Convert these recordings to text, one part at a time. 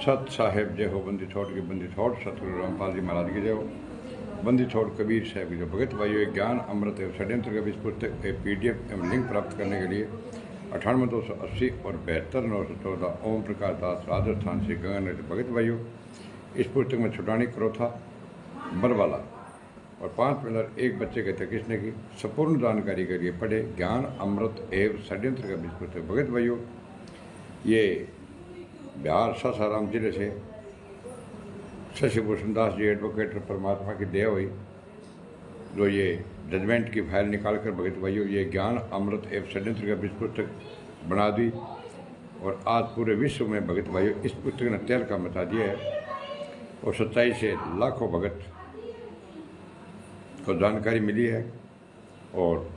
सत साहेब जय हो, बंदी छोड़ की बंदी छोड़, सतगुरु रामपाल जी महाराज की जय हो, बंदी छोड़ कबीर साहब की जय। भगत भाइयों, एक ज्ञान अमृत एवं षड्यंत्र का इस पुस्तक एक PDF एवं लिंक प्राप्त करने के लिए 98 280 और 72 914 ओम प्रकाश दास, राजस्थान से गंगानगर। भगत भाइयों, इस पुस्तक में छुटानी क्रोथा बरवाला और 5 पिलर एक बच्चे के थे किसने की संपूर्ण जानकारी के लिए पढ़े ज्ञान अमृत एवं षड्यंत्र का इस पुस्तक। भगत भाइयों, ये बिहार सासाराम जिले से शशिभूषण दास जी एडवोकेट परमात्मा की दया हुई, जो ये जजमेंट की फाइल निकाल कर भगत भाइयों ये ज्ञान अमृत एवं षड्यंत्र का इस पुस्तक बना दी। और आज पूरे विश्व में भगत भाइयों इस पुस्तक ने तहलका मचा दिया है और सच्चाई से लाखों भगत को जानकारी मिली है। और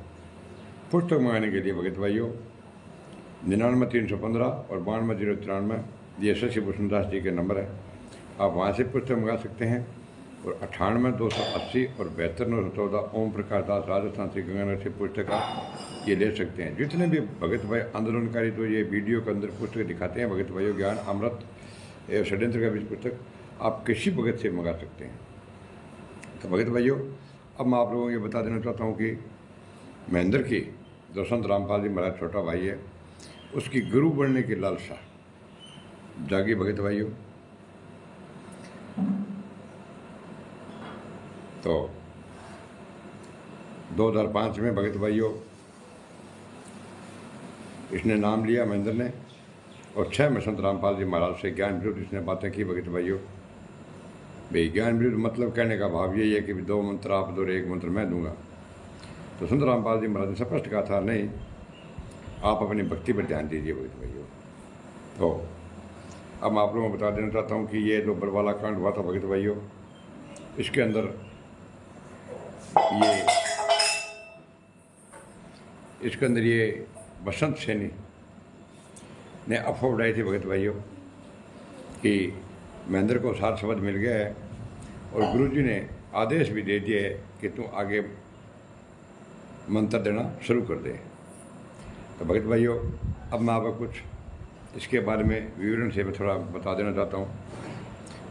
पुस्तक मंगाने के लिए भगत भाइयों 99 315 और 92 093 ये शशिभूषण दास जी के नंबर है, आप वहाँ से पुस्तक मंगा सकते हैं। और 98 280 और 72 914 ओम प्रकाश दास, राजस्थान से गंगानगर से पुस्तक आप ये ले सकते हैं। जितने भी भगत भाई आंदोलनकारी तो ये वीडियो के अंदर पुस्तक दिखाते हैं भगत भाइयों ज्ञान अमृत एवं षड्यंत्र का भी पुस्तक आप किसी भगत से मंगा सकते हैं। तो भगत भाइयों, अब मैं आप लोगों को ये बता देना चाहता हूँ कि महेंद्र की जो संत रामपाल जी महाराज छोटा भाई है, उसकी गुरु बनने की लालसा जागी भगत भाइयों। तो 2005 में भगत भाइयों इसने नाम लिया महेंद्र ने, और 6 में संत रामपाल जी महाराज से ज्ञान विरुद्ध इसने बातें की भगत भाइयों। भाई ज्ञान विरुद्ध मतलब कहने का भाव यही है कि 2 मंत्र आप दो, 1 मंत्र मैं दूंगा। तो संत रामपाल जी महाराज ने स्पष्ट कहा था, नहीं, आप अपनी भक्ति पर ध्यान दीजिए भगत भाइयों। तो अब मैं आप लोगों को बता देना चाहता हूँ कि ये जो बरवाला कांड हुआ था भगत भाइयों, इसके अंदर ये बसंत सैनी ने अफवाह उड़ाई थी भगत भाइयों कि महेंद्र को सार शब्द मिल गया है और गुरुजी ने आदेश भी दे दिया है कि तू आगे मंत्र देना शुरू कर दे। तो भगत भाइयों, अब मैं आपको कुछ इसके बारे में विवरण से मैं थोड़ा बता देना चाहता हूँ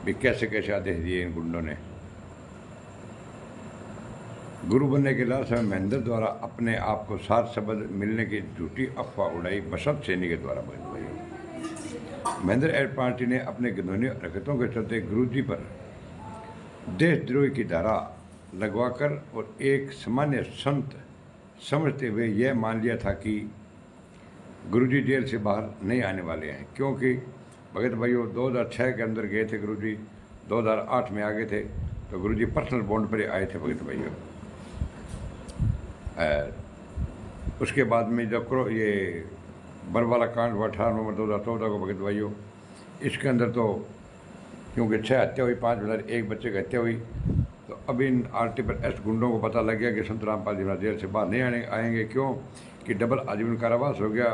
भी कैसे कैसे आदेश दिए इन गुंडों ने। गुरु बनने के लालच में महेंद्र द्वारा अपने आप को सात शब्द मिलने की झूठी अफवाह उड़ाई बसंत सैनी के द्वारा बन गई। महेंद्र एड पार्टी ने अपने घिनौनी हरकतों के चलते गुरुजी पर देशद्रोही की धारा लगवाकर और एक सामान्य संत समझते हुए यह मान लिया था कि गुरुजी जेल से बाहर नहीं आने वाले हैं, क्योंकि भगत भाइयों 2006 के अंदर गए थे गुरुजी, 2008 में आ गए थे। तो गुरुजी पर्सनल बॉन्ड पर आए थे भगत भाइयों। उसके बाद में जब ये बरवाला कांड हुआ 18 नवंबर 2014 को भगत भाइयों, इसके अंदर तो क्योंकि 6 हत्या हुई, 5 मिलर 1 बच्चे की हत्या हुई, तो अब इन RTPS गुंडों को पता लग गया कि संत रामपाल जी जेल से बाहर नहीं आएंगे, क्यों कि डबल आजीवन कारावास हो गया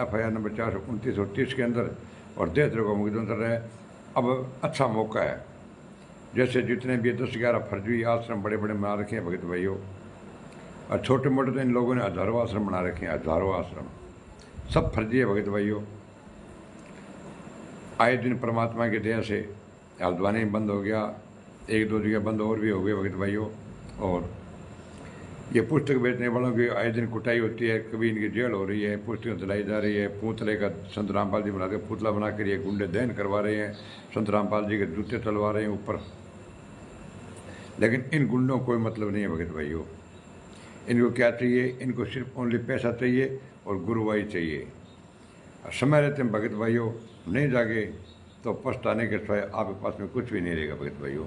FIR नंबर 429 और 30 के अंदर, और देशद्रोह का मुकदमा चल रहा है। अब अच्छा मौका है, जैसे जितने भी 10-11 फर्जी आश्रम बड़े बड़े बना रखे हैं भगत भाइयों, और छोटे मोटे तो इन लोगों ने हजारों आश्रम बना रखे हैं, हजारों आश्रम सब फर्जी है भगत भाइयों। आए दिन परमात्मा की दया से हल्द्वानी बंद हो गया, 1-2 जगह बंद और भी हो गए भगत भाइयों। और ये पुस्तक बेचने वालों की आए दिन कुटाई होती है, कभी इनकी जेल हो रही है, पुस्तकें जलाई जा रही है, पुतले का संत रामपाल जी बना के पुतला बना कर ये गुंडे दहन करवा रहे हैं, संत रामपाल जी के जूते चलवा रहे हैं ऊपर। लेकिन इन गुंडों को कोई मतलब नहीं है भगत भाइयों। इनको क्या चाहिए? इनको सिर्फ ओनली पैसा चाहिए और गुरुवाई चाहिए। समय रहते हैं भगत भाइयों, नहीं जागे तो पछताने के सिवाय आपके पास में कुछ भी नहीं रहेगा भगत भाइयों।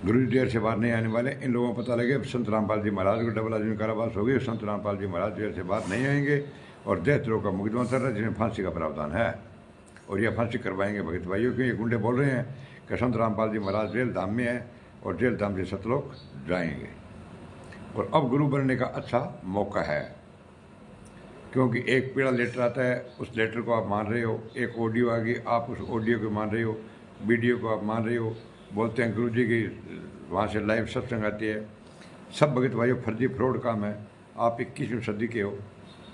गुरु जेल से बाहर नहीं आने वाले। इन लोगों को पता लगे संत रामपाल जी महाराज को डबल आजीवन कारावास हो गई, संत रामपाल जी महाराज जेल से बाहर नहीं आएंगे और देशद्रोह का मुकदमा चल रहा है जिसमें फांसी का प्रावधान है, और यह फांसी करवाएंगे भगत भाइयों। क्योंकि ये गुंडे बोल रहे हैं कि संत रामपाल जी महाराज जेल धाम में है और जेल धाम से सतलोक जाएंगे। और अब गुरु बनने का अच्छा मौका है, क्योंकि एक पीड़ा लेटर आता है, उस लेटर को आप मान रहे हो, एक ऑडियो आ गई, आप उस ऑडियो को मान रहे हो, वीडियो को आप मान रहे हो, बोलते हैं गुरुजी की वहाँ से लाइव सत्संग आती है। सब भगत भाइयों फर्जी फ्रॉड काम है। आप 21वीं सदी के हो,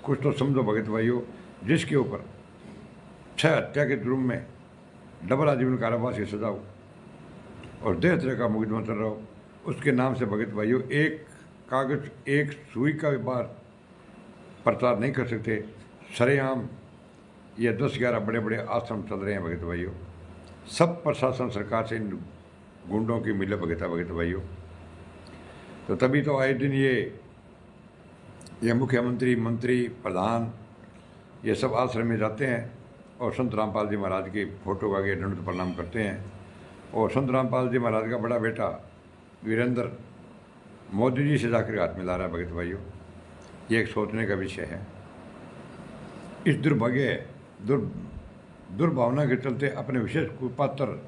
कुछ तो समझो भगत भाइयों, जिसके ऊपर 6 हत्या के जुर्म में डबल आजीवन कारावास की सजा हो और 1.5 तरह का मुकदमा चल रहा हो, उसके नाम से भगत भाइयों एक कागज एक सुई का भी बार प्रचार नहीं कर सकते। सरेआम ये 10-11 बड़े बड़े आश्रम चल रहे हैं भगत भाइयों। सब प्रशासन सरकार से इन गुंडों की मिले भगत है भगत भाइयों। तो तभी तो आए दिन ये मुख्यमंत्री, मंत्री, प्रधान ये सब आश्रम में जाते हैं और संत रामपाल जी महाराज की फोटो का आगे दंड प्रणाम करते हैं। और संत रामपाल जी महाराज का बड़ा बेटा वीरेंद्र मोदी जी से जाकर हाथ मिला रहा है भगत भाइयों। ये एक सोचने का विषय है। इस दुर्भावना के चलते अपने विशेष कुपात्र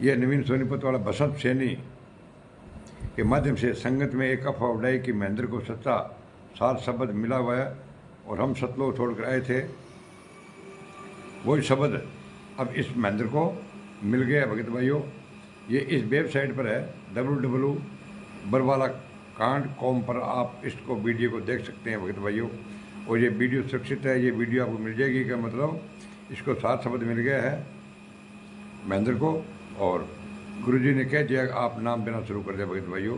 ये नवीन सोनीपत वाला बसंत सैनी के माध्यम से संगत में एक अफवाह उड़ाई कि महेंद्र को सच्चा सार शब्द मिला हुआ है और हम सतलोक छोड़कर आए थे। वही शब्द अब इस महेंद्र को मिल गया भगत भाइयों। ये इस वेबसाइट पर है www.बरवालाकांड.com पर आप इसको वीडियो को देख सकते हैं भगत भाइयों। और ये वीडियो सुरक्षित है, ये वीडियो आपको मिल जाएगी का मतलब इसको सार शब्द मिल गया है महेंद्र को और गुरुजी ने कह दिया आप नाम देना शुरू कर दिया भगत भाइयों।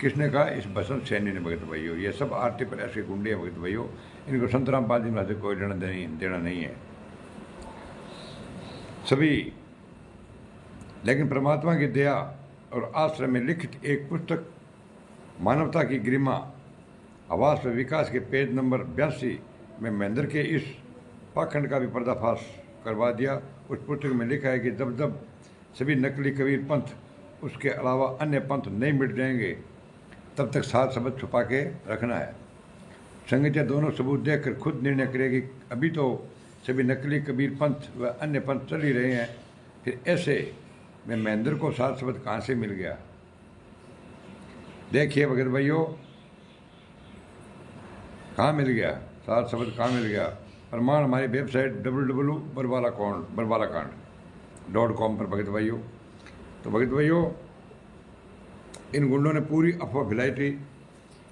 किसने कहा? इस बसंत सैनी ने भगत भाइयों। ये सब आरती पर ऐसे गुंडे हैं भगत भाइयों, इनको संत रामपाल जी महाराज से कोई लेना देना नहीं है सभी। लेकिन परमात्मा की दया और आश्रम में लिखित एक पुस्तक मानवता की गरिमा आवास व विकास के पेज नंबर 82 में महेंद्र के इस पाखंड का भी पर्दाफाश करवा दिया। उस पुस्तक में लिखा है कि जब जब सभी नकली कबीर पंथ उसके अलावा अन्य पंथ नहीं मिट जाएंगे तब तक सात शब्द छुपा के रखना है। संगतियाँ दोनों सबूत देखकर खुद निर्णय करेगी। अभी तो सभी नकली कबीर पंथ व अन्य पंथ चल ही रहे हैं, फिर ऐसे में महेंद्र को सात शब्द कहाँ से मिल गया? देखिए भगत भाइयों, कहाँ मिल गया सात शब्द, कहाँ मिल गया? प्रमाण हमारी वेबसाइट www.बरवालाकांड.com पर भगत भाइयों। तो भगत भाइयों, इन गुंडों ने पूरी अफवाह फैलाई थी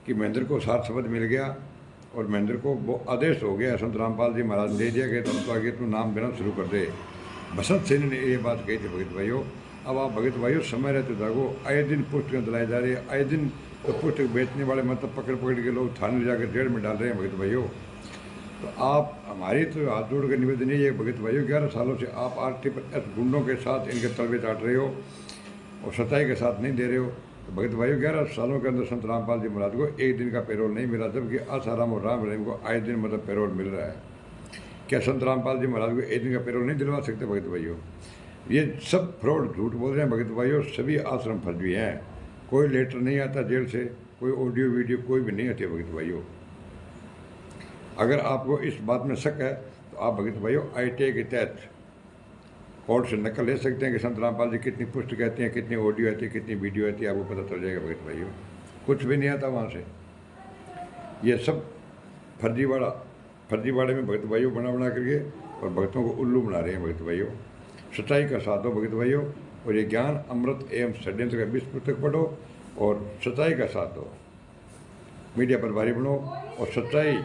कि महेंद्र को सात शब्द मिल गया और महेंद्र को वो आदेश हो गया, संत रामपाल जी महाराज ने दे दिया कि तुम तो आगे तू नाम देना शुरू कर दे। बसंत सैनी ने ये बात कही थी भगत भाइयों। अब आप भगत भाइयों समय रहते जागो, आए दिन पुस्तकें दिलाई जा रही है, आए दिन तो पुस्तक बेचने वाले मतलब पकड़ के लोग थाने ले जाकर जेल में डाल रहे हैं भगत भाइयों। तो आप हमारी तो हाथ जोड़ कर निवेदन है भगत भाइयों, 11 सालों से आप आरती पर ऐसे गुंडों के साथ इनके तलबे चाट रहे हो और सच्चाई के साथ नहीं दे रहे हो। तो भगत भाइयों, 11 सालों के अंदर संत रामपाल जी महाराज को एक दिन का पेरोल नहीं मिला, जबकि आसाराम और राम रहीम को आए दिन मतलब पेरोल मिल रहा है। क्या संत रामपाल जी महाराज को एक दिन का पेरोल नहीं दिलवा सकते भगत भाइयों? ये सब फ्रॉड झूठ बोल रहे हैं भगत भाइयों। सभी आश्रम फर्जी हैं, कोई लेटर नहीं आता जेल से, कोई ऑडियो वीडियो कोई भी नहीं आती है भगत भाइयों। अगर आपको इस बात में शक है तो आप भगत भाइयों ITA के तहत कोर्ट से नकल ले सकते हैं कि संत रामपाल जी कितनी पुस्तक कहते हैं, कितनी ऑडियो आती है, कितनी वीडियो आती है, आपको पता चल जाएगा भगत भाइयों। कुछ भी नहीं आता वहाँ से। ये सब फर्जीवाड़े में भगत भाइयों बना करके और भक्तों को उल्लू बना रहे हैं भगत भाइयों। सच्चाई का साथ दो भगत भाइयों, और ये ज्ञान अमृत एवं षड्यंत्र का 20 पुस्तक पढ़ो और सच्चाई का साथ दो। मीडिया पर भारी बनो और सच्चाई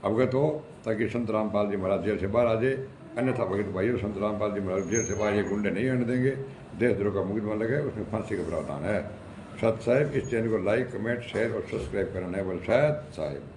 अवगत हो ताकि संत रामपाल जी महाराज जेल से बाहर आ जाए। अन्यथा भगत भाइयों, संत रामपाल जी महाराज जेल से बाहर ये गुंडे नहीं आने देंगे। देशद्रोह का मुकदमा लगे, उसमें फांसी का प्रावधान है। सत साहिब, इस चैनल को लाइक, कमेंट, शेयर और सब्सक्राइब करना है। बोल सत साहिब।